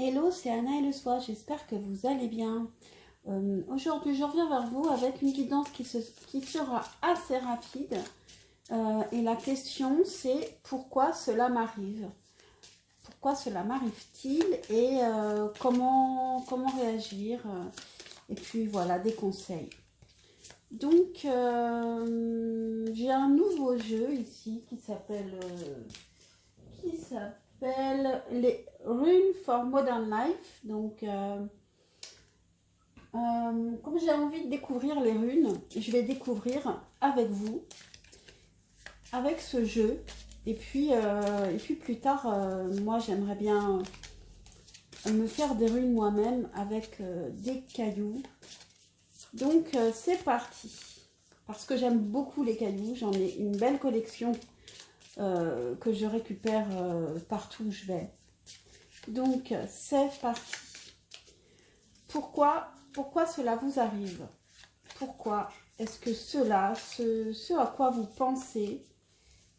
Hello, c'est Anna et le soir, j'espère que vous allez bien. Aujourd'hui, je reviens vers vous avec une guidance qui sera assez rapide. Et la question, c'est pourquoi cela m'arrive? Pourquoi cela m'arrive-t-il et comment réagir? Et puis voilà, des conseils. Donc, j'ai un nouveau jeu ici qui s'appelle les Runes for Modern Life. Donc, comme j'ai envie de découvrir les runes, je vais découvrir avec vous, avec ce jeu. Et puis plus tard, moi j'aimerais bien me faire des runes moi-même avec des cailloux. Donc c'est parti. Parce que j'aime beaucoup les cailloux, j'en ai une belle collection que je récupère partout où je vais. Donc c'est parti. Pourquoi cela vous arrive? Pourquoi est-ce que cela, ce à quoi vous pensez,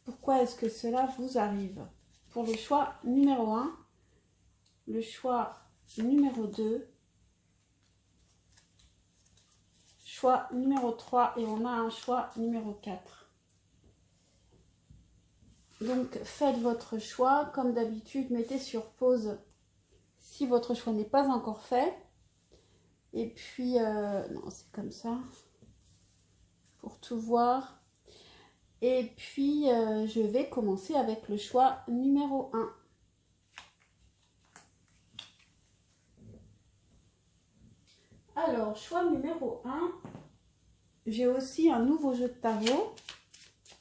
pourquoi est-ce que cela vous arrive? Pour le choix numéro 1, le choix numéro 2, choix numéro 3 et on a un choix numéro 4. Donc faites votre choix, comme d'habitude, mettez sur pause si votre choix n'est pas encore fait. Et puis, non, c'est comme ça, pour tout voir. Et puis, je vais commencer avec le choix numéro 1. Alors, choix numéro 1, j'ai aussi un nouveau jeu de tarot.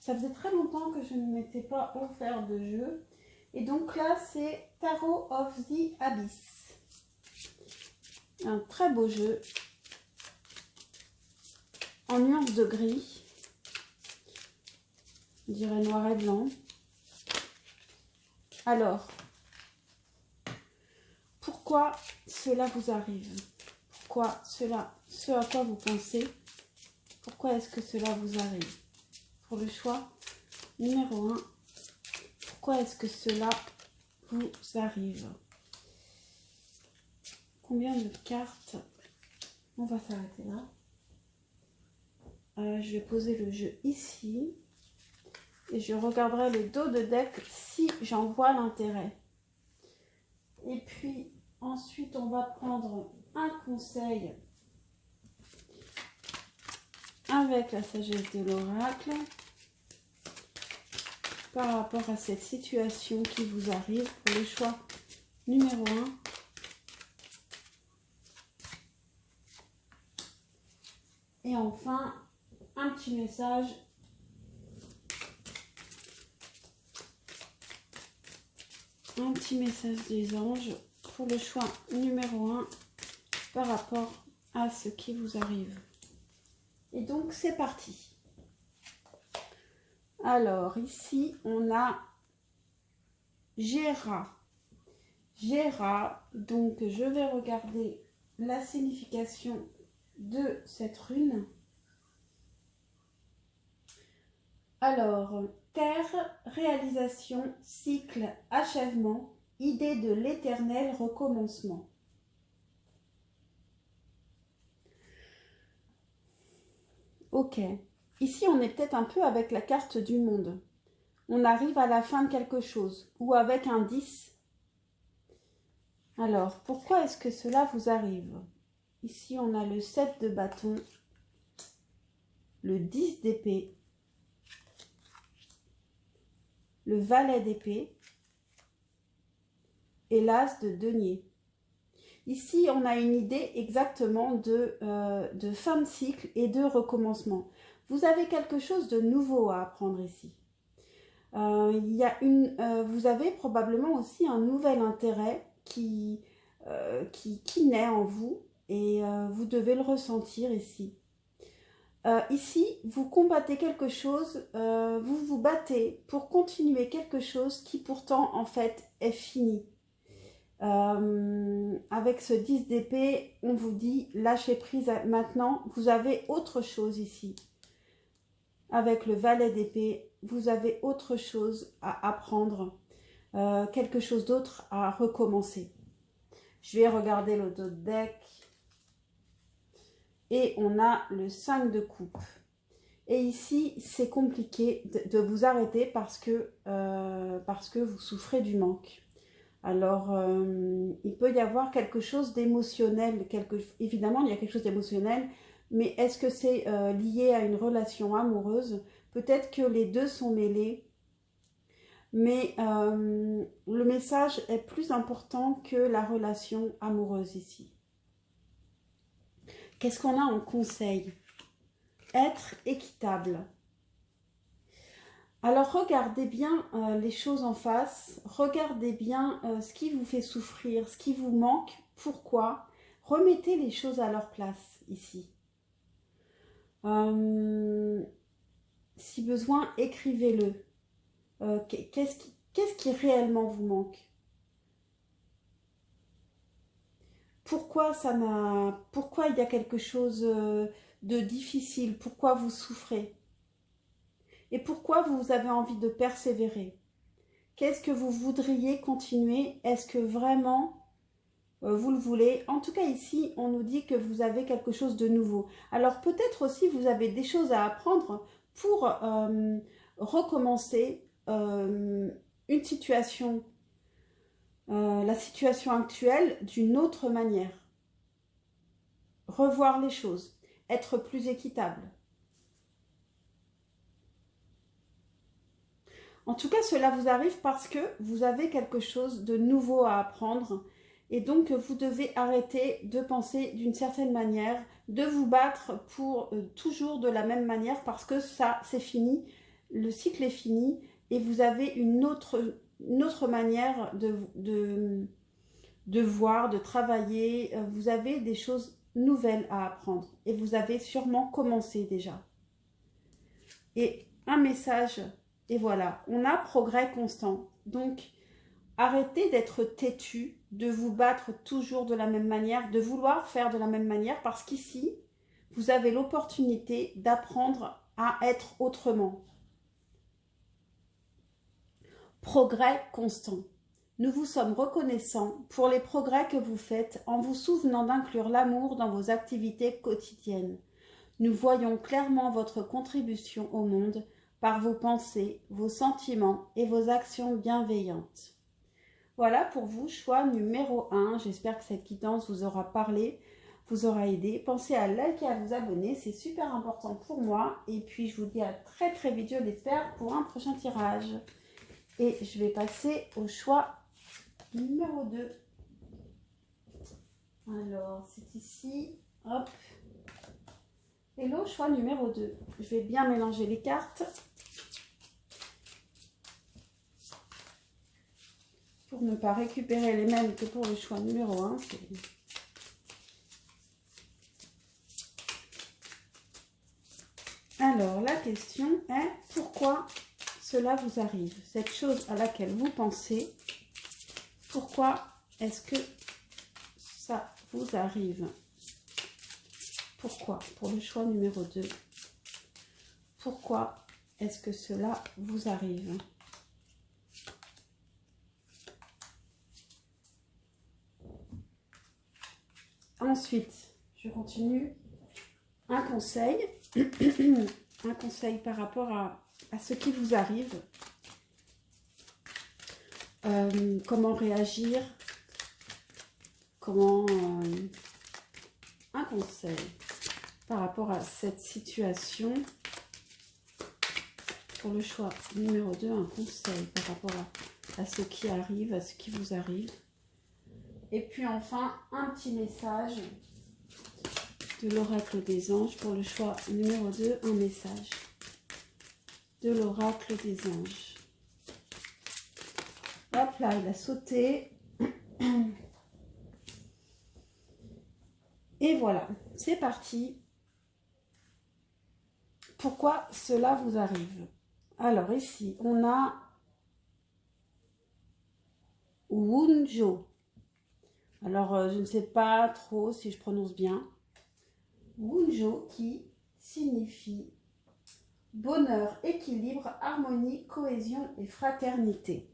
Ça faisait très longtemps que je ne m'étais pas offert de jeu. Et donc là, c'est Tarot of the Abyss. Un très beau jeu en nuance de gris. On dirait noir et blanc. Alors, pourquoi cela vous arrive? Pourquoi cela, ce à quoi vous pensez? Pourquoi est-ce que cela vous arrive? Pour le choix numéro 1, pourquoi est-ce que cela vous arrive? Combien de cartes? On va s'arrêter là. Je vais poser le jeu ici. Et je regarderai le dos de deck si j'en vois l'intérêt. Et puis, ensuite, on va prendre un conseil avec la sagesse de l'oracle par rapport à cette situation qui vous arrive pour le choix numéro 1. Et enfin, un petit message des anges pour le choix numéro 1 par rapport à ce qui vous arrive. Et donc, c'est parti. Alors, ici, on a Gera. Gera, donc je vais regarder la signification de cette rune. Alors, terre, réalisation, cycle, achèvement, idée de l'éternel recommencement. Ok, ici on est peut-être un peu avec la carte du monde. On arrive à la fin de quelque chose, ou avec un 10. Alors, pourquoi est-ce que cela vous arrive? Ici on a le 7 de bâton, le 10 d'épée, le valet d'épée et l'as de denier. Ici, on a une idée exactement de fin de cycle et de recommencement. Vous avez quelque chose de nouveau à apprendre ici. Vous avez probablement aussi un nouvel intérêt qui naît en vous et vous devez le ressentir ici. Ici, vous combattez quelque chose, vous vous battez pour continuer quelque chose qui pourtant en fait est fini. Avec ce 10 d'épée, on vous dit lâchez prise maintenant, vous avez autre chose ici. Avec le valet d'épée, vous avez autre chose à apprendre, quelque chose d'autre à recommencer. Je vais regarder le dos de deck. Et on a le 5 de coupe. Et ici, c'est compliqué de vous arrêter parce que vous souffrez du manque. Alors, il peut y avoir quelque chose d'émotionnel. Évidemment, il y a quelque chose d'émotionnel. Mais est-ce que c'est lié à une relation amoureuse? Peut-être que les deux sont mêlés. Mais le message est plus important que la relation amoureuse ici. Qu'est-ce qu'on a en conseil? Être équitable. Alors, regardez bien les choses en face. Regardez bien ce qui vous fait souffrir, ce qui vous manque, pourquoi. Remettez les choses à leur place ici. Si besoin, écrivez-le. Qu'est-ce qui réellement vous manque? Pourquoi il y a quelque chose de difficile? Pourquoi vous souffrez? Et pourquoi vous avez envie de persévérer? Qu'est-ce que vous voudriez continuer? Est-ce que vraiment vous le voulez? En tout cas ici, on nous dit que vous avez quelque chose de nouveau. Alors peut-être aussi vous avez des choses à apprendre pour recommencer une situation, la situation actuelle d'une autre manière. Revoir les choses, être plus équitable. En tout cas, cela vous arrive parce que vous avez quelque chose de nouveau à apprendre et donc vous devez arrêter de penser d'une certaine manière, de vous battre pour toujours de la même manière parce que ça, c'est fini, le cycle est fini et vous avez une autre manière de voir, de travailler. Vous avez des choses nouvelles à apprendre et vous avez sûrement commencé déjà. Et un message... Et voilà, on a progrès constant. Donc, arrêtez d'être têtu, de vous battre toujours de la même manière, de vouloir faire de la même manière, parce qu'ici, vous avez l'opportunité d'apprendre à être autrement. Progrès constant. Nous vous sommes reconnaissants pour les progrès que vous faites en vous souvenant d'inclure l'amour dans vos activités quotidiennes. Nous voyons clairement votre contribution au monde par vos pensées, vos sentiments et vos actions bienveillantes. Voilà pour vous, choix numéro 1. J'espère que cette guidance vous aura parlé, vous aura aidé. Pensez à liker et à vous abonner, c'est super important pour moi. Et puis, je vous dis à très très vite, je l'espère, pour un prochain tirage. Et je vais passer au choix numéro 2. Alors, c'est ici. Hop. Et le choix numéro 2. Je vais bien mélanger les cartes. Pour ne pas récupérer les mêmes que pour le choix numéro 1. Alors, la question est, pourquoi cela vous arrive? Cette chose à laquelle vous pensez, pourquoi est-ce que ça vous arrive? Pourquoi? Pour le choix numéro 2. Pourquoi est-ce que cela vous arrive? Ensuite, je continue. Un conseil. Un conseil par rapport à ce qui vous arrive. Comment réagir? Comment... un conseil par rapport à cette situation. Pour le choix numéro 2, un conseil par rapport à ce qui arrive, à ce qui vous arrive. Et puis enfin, un petit message de l'oracle des anges. Pour le choix numéro 2, un message de l'oracle des anges. Hop là, il a sauté. Et voilà, c'est parti. Pourquoi cela vous arrive? Alors ici, on a Wunjo. Alors, je ne sais pas trop si je prononce bien. Wunjo qui signifie « Bonheur, équilibre, harmonie, cohésion et fraternité ».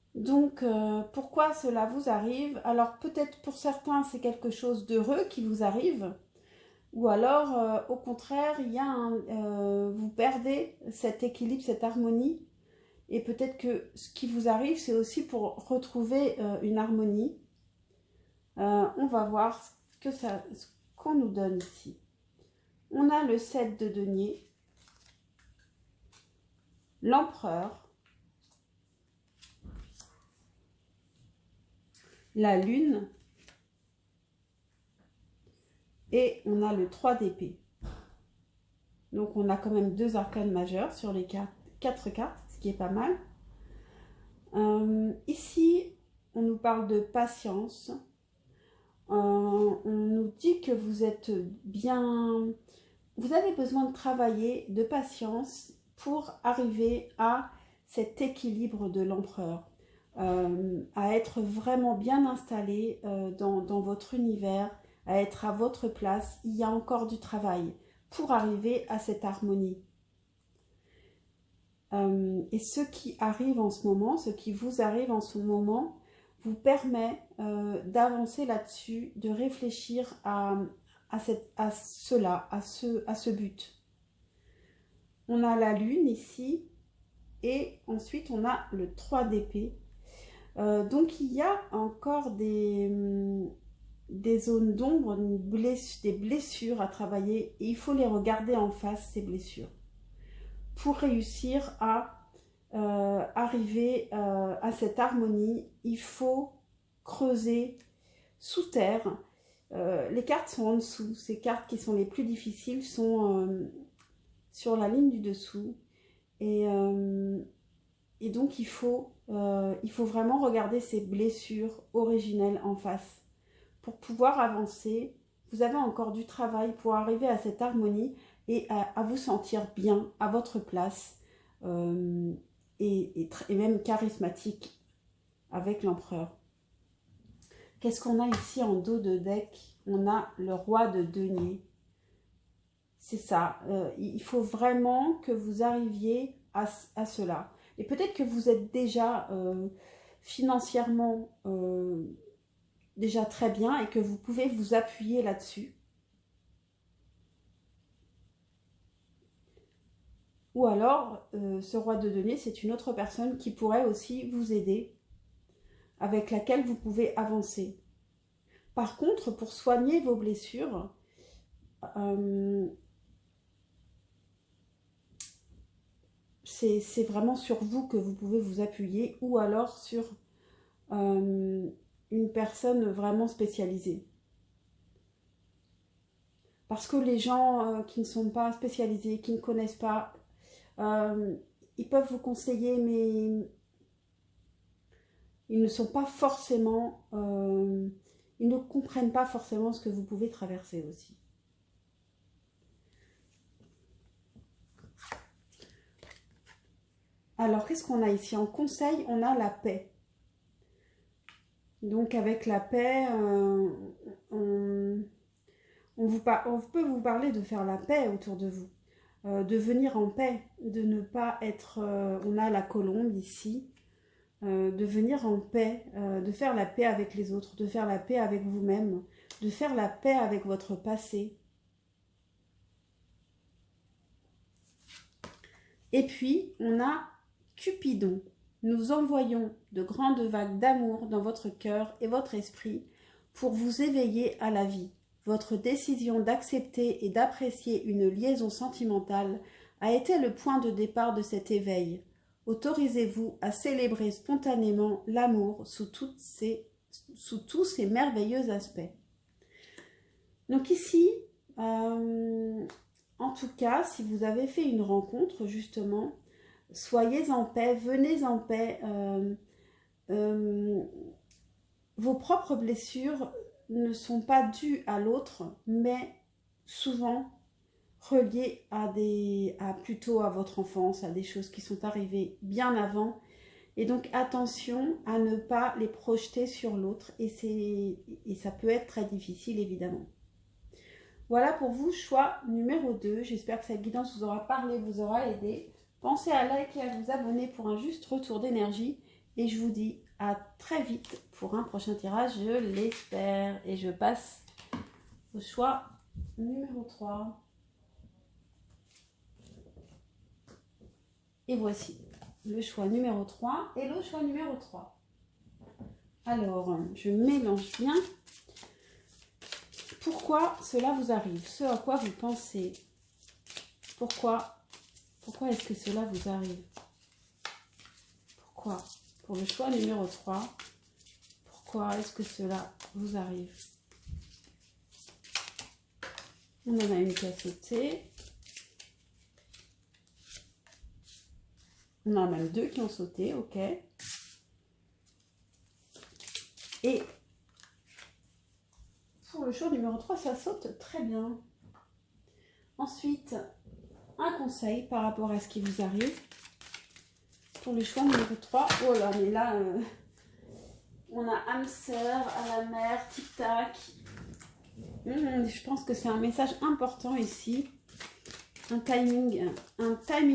Wunjo qui signifie « Bonheur, équilibre, harmonie, cohésion et fraternité ». Voilà, c'est parti. Pourquoi cela vous arrive? Alors ici, on a Wunjo. Alors, je ne sais pas trop si je prononce bien. Wunjo qui signifie « Bonheur, équilibre, harmonie, cohésion et fraternité ». Donc, pourquoi cela vous arrive? Alors, peut-être pour certains, c'est quelque chose d'heureux qui vous arrive. Ou alors, au contraire, il y a vous perdez cet équilibre, cette harmonie. Et peut-être que ce qui vous arrive, c'est aussi pour retrouver une harmonie. On va voir ce qu'on nous donne ici. On a le 7 de denier, l'empereur, la lune, et on a le 3 d'épée. Donc on a quand même 2 arcanes majeures sur les 4 cartes, ce qui est pas mal. Ici, on nous parle de patience. On nous dit que vous êtes bien... Vous avez besoin de travailler, de patience pour arriver à cet équilibre de l'empereur. À être vraiment bien installé dans votre univers, à être à votre place. Il y a encore du travail pour arriver à cette harmonie. Et ce qui arrive en ce moment, ce qui vous arrive en ce moment, vous permet d'avancer là-dessus, de réfléchir à cela, à ce but. On a la lune ici, et ensuite on a le 3 d'épée. Donc il y a encore des zones d'ombre, des blessures à travailler, et il faut les regarder en face, ces blessures, pour réussir à arriver à cette harmonie. Il faut creuser sous terre. Les cartes sont en dessous. Ces cartes qui sont les plus difficiles sont sur la ligne du dessous. Et donc il faut vraiment regarder ces blessures originelles en face. Pour pouvoir avancer, vous avez encore du travail pour arriver à cette harmonie et à vous sentir bien à votre place et même charismatique avec l'empereur. Qu'est-ce qu'on a ici en dos de deck? On a le roi de denier. C'est ça, il faut vraiment que vous arriviez à cela. Et peut-être que vous êtes déjà financièrement déjà très bien et que vous pouvez vous appuyer là-dessus. Ou alors, ce roi de denier, c'est une autre personne qui pourrait aussi vous aider, avec laquelle vous pouvez avancer. Par contre, pour soigner vos blessures, c'est vraiment sur vous que vous pouvez vous appuyer, ou alors sur une personne vraiment spécialisée. Parce que les gens qui ne sont pas spécialisés, qui ne connaissent pas, ils peuvent vous conseiller, mais ils ne sont pas forcément... ils ne comprennent pas forcément ce que vous pouvez traverser aussi. Alors, qu'est-ce qu'on a ici? En conseil, on a la paix. Donc, avec la paix, on peut vous parler de faire la paix autour de vous, de venir en paix, de ne pas être... on a la colombe ici, de venir en paix, de faire la paix avec les autres, de faire la paix avec vous-même, de faire la paix avec votre passé. Et puis, on a Cupidon. Nous envoyons de grandes vagues d'amour dans votre cœur et votre esprit pour vous éveiller à la vie. Votre décision d'accepter et d'apprécier une liaison sentimentale a été le point de départ de cet éveil. Autorisez-vous à célébrer spontanément l'amour sous tous ces merveilleux aspects. Donc ici, en tout cas, si vous avez fait une rencontre, justement, soyez en paix, venez en paix. Vos propres blessures ne sont pas dues à l'autre, mais souvent reliées plutôt à votre enfance, à des choses qui sont arrivées bien avant. Et donc attention à ne pas les projeter sur l'autre, et ça peut être très difficile évidemment. Voilà pour vous, choix numéro 2. J'espère que cette guidance vous aura parlé, vous aura aidé. Pensez à liker et à vous abonner pour un juste retour d'énergie. Et je vous dis à très vite pour un prochain tirage, je l'espère. Et je passe au choix numéro 3. Et voici le choix numéro 3 et le choix numéro 3. Alors, je mélange bien. Pourquoi cela vous arrive? Ce à quoi vous pensez? Pourquoi est-ce que cela vous arrive? Pourquoi? Pour le choix numéro 3, pourquoi est-ce que cela vous arrive? On en a une qui a sauté. On en a même 2 qui ont sauté, ok. Et pour le choix numéro 3, ça saute très bien. Ensuite, un conseil par rapport à ce qui vous arrive. Pour le choix numéro 3, oh là, mais là, on a âme sœur à la mer, tic-tac. Je pense que c'est un message important ici. Un timing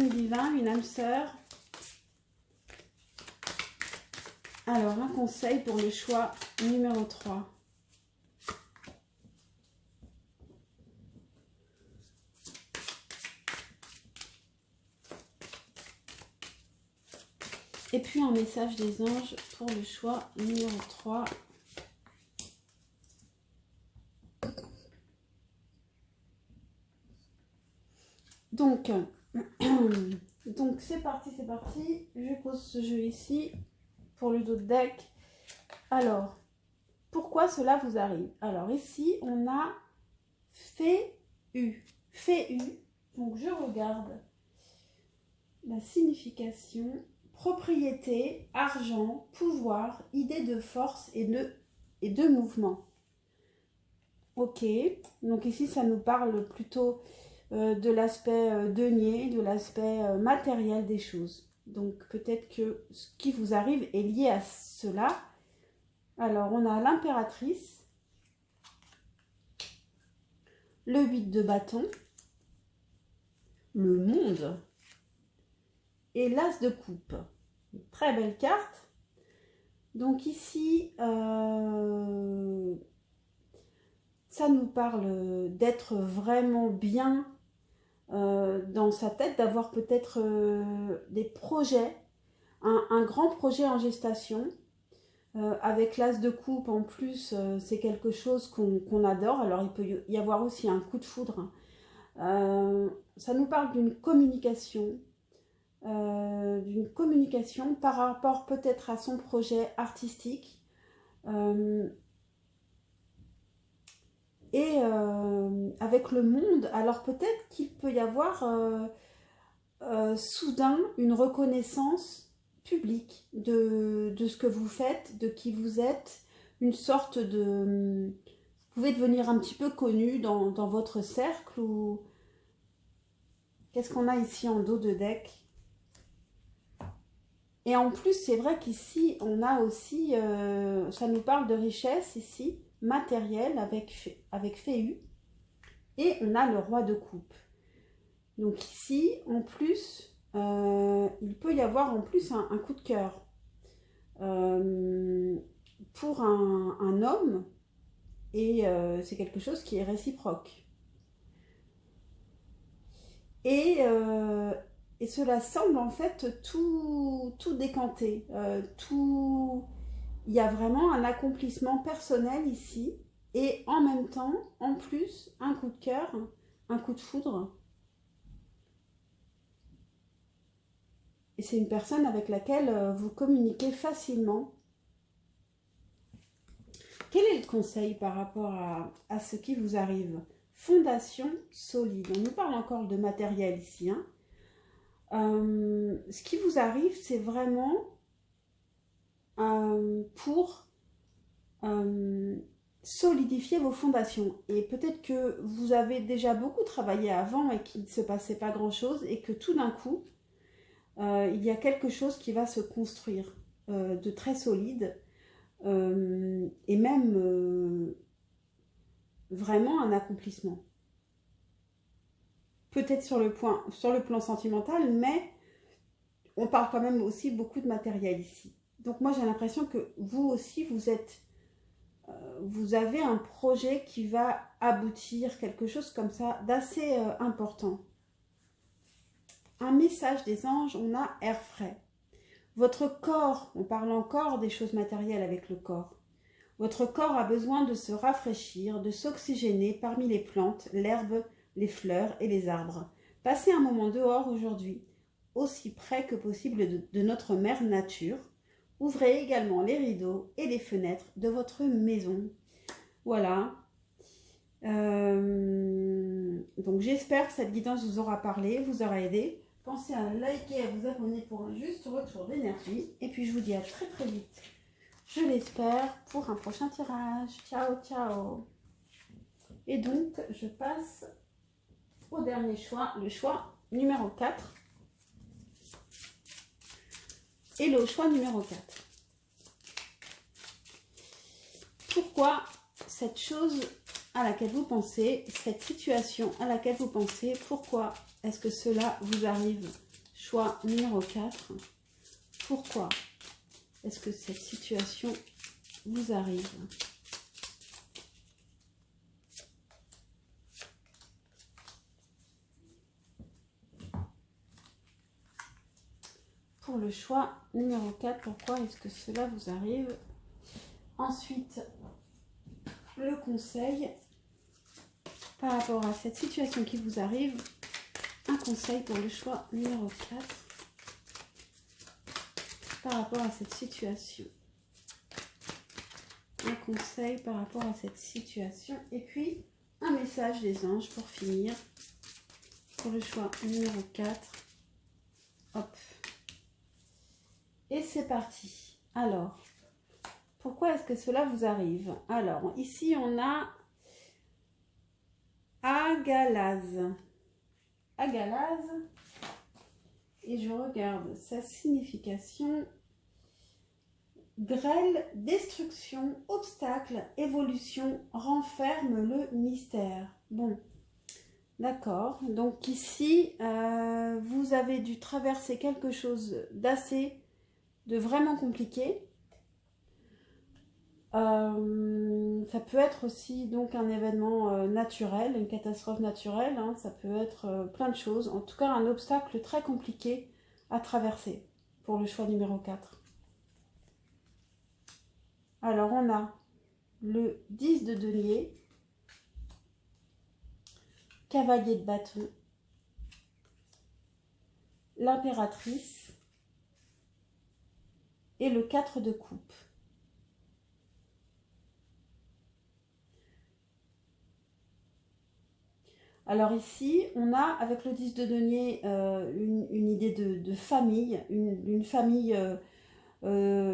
divin, une âme sœur. Alors, un conseil pour le choix numéro 3. Et puis un message des anges pour le choix numéro 3. Donc c'est parti, c'est parti. Je pose ce jeu ici pour le dos de deck. Alors, pourquoi cela vous arrive? Alors ici, on a fait U. Donc je regarde la signification. Propriété, argent, pouvoir, idée de force et de mouvement. Ok, donc ici ça nous parle plutôt de l'aspect denier, de l'aspect matériel des choses. Donc peut-être que ce qui vous arrive est lié à cela. Alors on a l'impératrice, le 8 de bâton, le monde et l'as de coupe. Une très belle carte. Donc ici, ça nous parle d'être vraiment bien dans sa tête, d'avoir peut-être des projets, un grand projet en gestation. Avec l'as de coupe en plus, c'est quelque chose qu'on adore. Alors il peut y avoir aussi un coup de foudre. Ça nous parle d'une communication par rapport peut-être à son projet artistique. Et avec le monde, alors peut-être qu'il peut y avoir soudain une reconnaissance publique de ce que vous faites, de qui vous êtes, une sorte de... Vous pouvez devenir un petit peu connu dans votre cercle. Ou qu'est-ce qu'on a ici en dos de deck? Et en plus, c'est vrai qu'ici, on a aussi, ça nous parle de richesse ici, matérielle avec Féu. Et on a le roi de coupe. Donc ici, en plus, il peut y avoir en plus un coup de cœur pour un homme. Et c'est quelque chose qui est réciproque. Et cela semble en fait tout décanter. Il y a vraiment un accomplissement personnel ici. Et en même temps, en plus, un coup de cœur, un coup de foudre. Et c'est une personne avec laquelle vous communiquez facilement. Quel est le conseil par rapport à ce qui vous arrive? Fondation solide. On nous parle encore de matériel ici. Hein. Ce qui vous arrive, c'est vraiment pour solidifier vos fondations. Et peut-être que vous avez déjà beaucoup travaillé avant et qu'il ne se passait pas grand-chose et que tout d'un coup, il y a quelque chose qui va se construire de très solide et même vraiment un accomplissement. Peut-être sur le plan sentimental, mais on parle quand même aussi beaucoup de matériel ici. Donc moi j'ai l'impression que vous aussi vous avez un projet qui va aboutir, quelque chose comme ça d'assez important. Un message des anges, on a air frais. Votre corps, on parle encore des choses matérielles avec le corps. Votre corps a besoin de se rafraîchir, de s'oxygéner parmi les plantes, l'herbe, les fleurs et les arbres. Passez un moment dehors aujourd'hui, aussi près que possible de notre mère nature. Ouvrez également les rideaux et les fenêtres de votre maison. Voilà. Donc j'espère que cette guidance vous aura parlé, vous aura aidé. Pensez à liker et à vous abonner pour un juste retour d'énergie. Et puis je vous dis à très très vite, je l'espère, pour un prochain tirage. Ciao, ciao. Et donc je passe au dernier choix, le choix numéro 4. Et le choix numéro 4. Pourquoi cette chose à laquelle vous pensez, cette situation à laquelle vous pensez, pourquoi est-ce que cela vous arrive? Choix numéro 4. Pourquoi est-ce que cette situation vous arrive? Pour le choix numéro 4, pourquoi est-ce que cela vous arrive? Ensuite, le conseil par rapport à cette situation qui vous arrive. Un conseil pour le choix numéro 4 par rapport à cette situation. Un conseil par rapport à cette situation. Et puis, un message des anges pour finir. Pour le choix numéro 4. Hop. Et c'est parti. Alors, pourquoi est-ce que cela vous arrive? Alors, ici, on a Agalaz. Agalaz. Et je regarde sa signification. Grêle, destruction, obstacle, évolution, renferme le mystère. Bon, d'accord. Donc ici, vous avez dû traverser quelque chose de vraiment compliqué. Ça peut être aussi donc un événement naturel, une catastrophe naturelle, hein, ça peut être plein de choses. En tout cas, un obstacle très compliqué à traverser pour le choix numéro 4. Alors, on a le 10 de denier, cavalier de bâton, l'impératrice et le 4 de coupe. Alors ici, on a avec le 10 de denier une idée de famille, une famille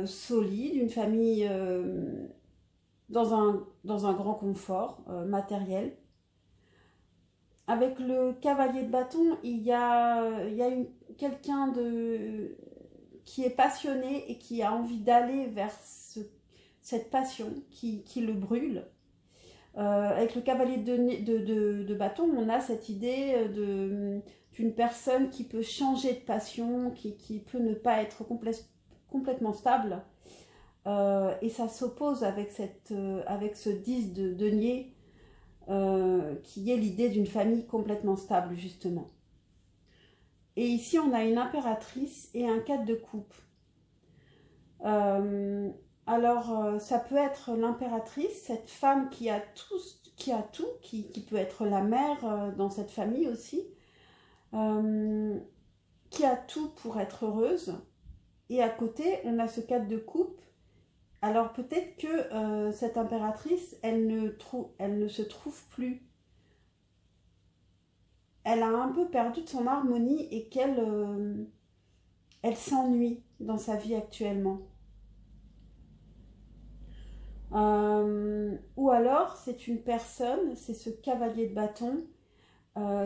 solide, une famille dans un grand confort matériel. Avec le cavalier de bâton, il y a quelqu'un qui est passionné et qui a envie d'aller vers cette passion qui le brûle. Avec le cavalier de bâton, on a cette idée d'une personne qui peut changer de passion, qui peut ne pas être complètement stable. Et ça s'oppose avec ce 10 de denier, qui est l'idée d'une famille complètement stable, justement. Et ici, on a une impératrice et un 4 de coupe. Alors, ça peut être l'impératrice, cette femme qui a tout, qui peut être la mère dans cette famille aussi, qui a tout pour être heureuse. Et à côté, on a ce 4 de coupe. Alors, peut-être que cette impératrice, elle ne se trouve plus. Elle a un peu perdu de son harmonie et qu'elle elle s'ennuie dans sa vie actuellement. Ou alors c'est une personne, c'est ce cavalier de bâton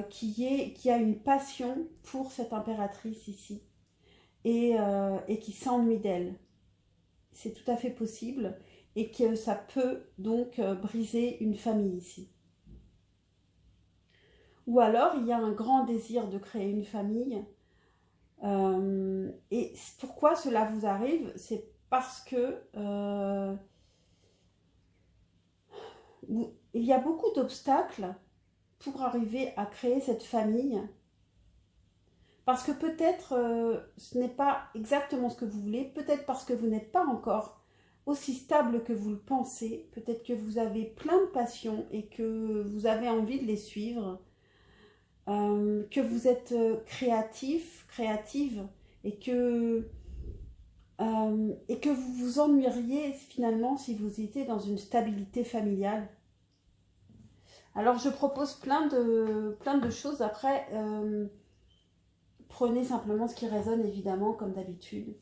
qui a une passion pour cette impératrice ici et qui s'ennuie d'elle. C'est tout à fait possible et que ça peut donc briser une famille ici. Ou alors il y a un grand désir de créer une famille et pourquoi cela vous arrive? C'est parce que il y a beaucoup d'obstacles pour arriver à créer cette famille. Parce que peut-être ce n'est pas exactement ce que vous voulez, peut-être parce que vous n'êtes pas encore aussi stable que vous le pensez, peut-être que vous avez plein de passions et que vous avez envie de les suivre, que vous êtes créatif, créative et que vous vous ennuieriez finalement si vous étiez dans une stabilité familiale. Alors je propose plein de choses. Après, prenez simplement ce qui résonne évidemment comme d'habitude.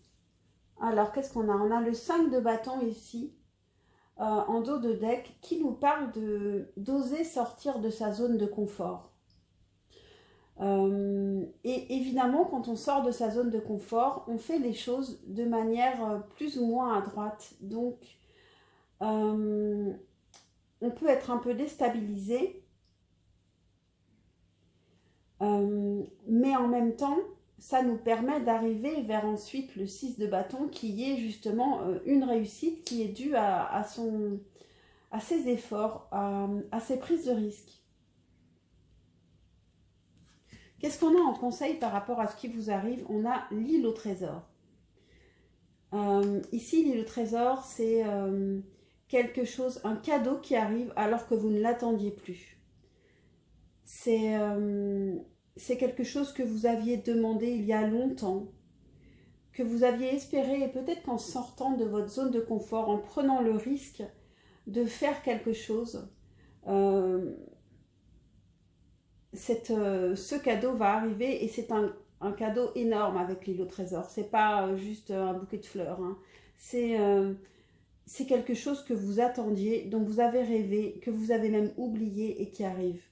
Alors qu'est-ce qu'on a? On a le 5 de bâton ici, en dos de deck, qui nous parle d'oser sortir de sa zone de confort. Et évidemment, quand on sort de sa zone de confort, on fait les choses de manière plus ou moins à droite. Donc, on peut être un peu déstabilisé, mais en même temps, ça nous permet d'arriver vers ensuite le 6 de bâton, qui est justement une réussite qui est due à ses efforts, à ses prises de risques. Qu'est-ce qu'on a en conseil par rapport à ce qui vous arrive? On a l'île au trésor. Ici, l'île au trésor, c'est quelque chose, un cadeau qui arrive alors que vous ne l'attendiez plus. C'est quelque chose que vous aviez demandé il y a longtemps, que vous aviez espéré, et peut-être qu'en sortant de votre zone de confort, en prenant le risque de faire quelque chose, ce cadeau va arriver, et c'est un cadeau énorme avec l'île au trésor. C'est pas juste un bouquet de fleurs, hein. C'est quelque chose que vous attendiez, dont vous avez rêvé, que vous avez même oublié et qui arrive.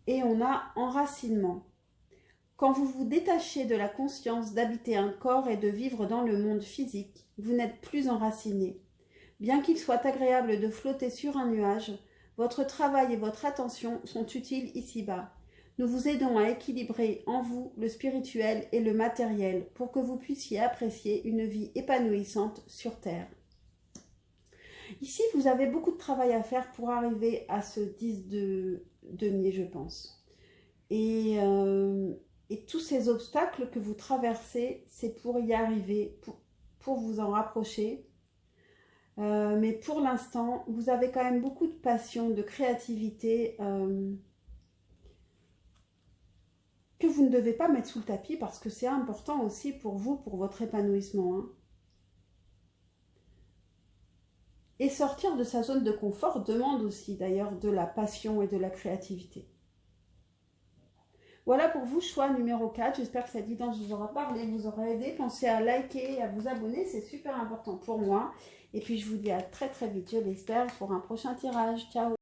Et on a enracinement. Quand vous vous détachez de la conscience d'habiter un corps et de vivre dans le monde physique, vous n'êtes plus enraciné. Bien qu'il soit agréable de flotter sur un nuage, votre travail et votre attention sont utiles ici-bas. Nous vous aidons à équilibrer en vous le spirituel et le matériel pour que vous puissiez apprécier une vie épanouissante sur Terre. Ici, vous avez beaucoup de travail à faire pour arriver à ce 10 de denier, je pense. Et tous ces obstacles que vous traversez, c'est pour y arriver, pour vous en rapprocher. Mais pour l'instant, vous avez quand même beaucoup de passion, de créativité, que vous ne devez pas mettre sous le tapis parce que c'est important aussi pour vous, pour votre épanouissement, hein. Et sortir de sa zone de confort demande aussi d'ailleurs de la passion et de la créativité. Voilà pour vous, choix numéro 4. J'espère que cette guidance vous aura parlé, vous aura aidé. Pensez à liker et à vous abonner, c'est super important pour moi. Et puis je vous dis à très très vite, je l'espère, pour un prochain tirage. Ciao!